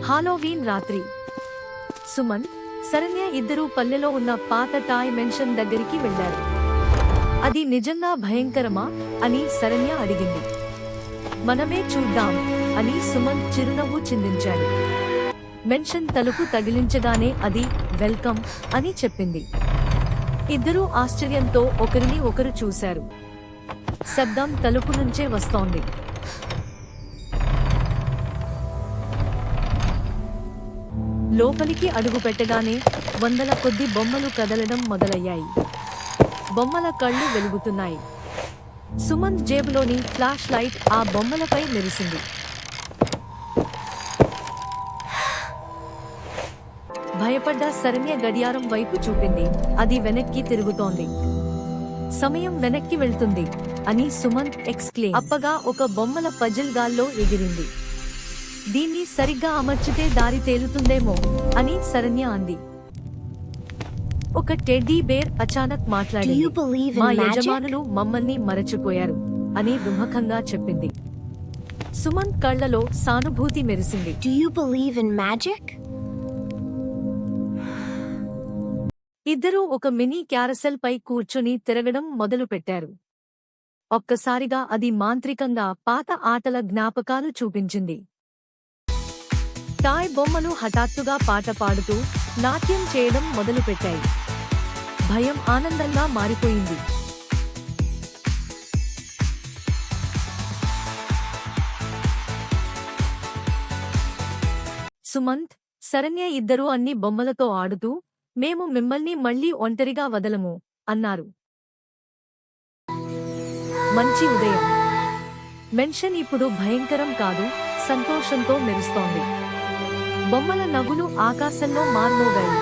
Halloween రాత్రి సుమన్, శరణ్య ఇద్దరూ పల్లెలో ఉన్న పాత టాయ్ మెన్షన్ దగ్గరికి వెళ్లారు. అది నిజంగా భయంకరమా అని శరణ్య అడిగింది. మనమే చూద్దాం అని సుమన్ చిరునవ్వు చిందించాడు. మెన్షన్ తలుపు తగిలించగానే అది వెల్కమ్ అని చెప్పింది. ఇద్దరూ ఆశ్చర్యంతో ఒకరిని ఒకరు చూశారు. శబ్దం తలుపు నుంచే వస్తోంది. లోపలికి అడుగు పెట్టగానే వందల కొద్ది బొమ్మలు కదలడం మొదలయ్యాయి. బొమ్మల కళ్ళు వెలుగుతున్నాయి. సుమంత్ జేబులోని ఫ్లాష్ లైట్ ఆ బొమ్మలపై మెరిసింది. భయపడ్డ శరణ్య గడియారం వైపు చూపింది. అది వెనక్కి తిరుగుతోంది. సమయం వెనక్కి వెళ్తుంది అని సుమంత్ ఎక్స్క్లెయిమ్. అప్పగా ఒక బొమ్మల పజిల్ గాల్లో ఎగిరింది. దీన్ని సరిగ్గా అమర్చితే దారి తేలుతుందేమో అని శరణ్య అంది. ఒక టెడ్డీ బేర్ అచానక్ మాట్లాడింది. మా యజమానులు మమ్మల్ని మరచిపోయారు అని దుఃఖంగా చెప్పింది. సుమంత్ కళ్లలో సానుభూతి మెరిసింది. ఇద్దరూ ఒక మినీ క్యారసెల్ పై కూర్చుని తిరగడం మొదలుపెట్టారు. ఒక్కసారిగా అది మాంత్రికంగా పాత ఆటల జ్ఞాపకాలు చూపించింది. టాయ్ బొమ్మలు హఠాత్తుగా పాట పాడుతూ నాట్యం చేయడం మొదలుపెట్టాయి. భయం ఆనందంగా మారిపోయింది. సుమంత్, శరణ్య ఇద్దరూ అన్ని బొమ్మలతో ఆడుతూ మేము మిమ్మల్ని మళ్లీ ఒంటరిగా వదలము అన్నారు. మంచి ఉదయం. మెన్షన్ ఇప్పుడు భయంకరం కాదు, సంతోషంతో మెరుస్తోంది. బొమ్మల నవ్వులు ఆకాశంలో మార్మోగాయి.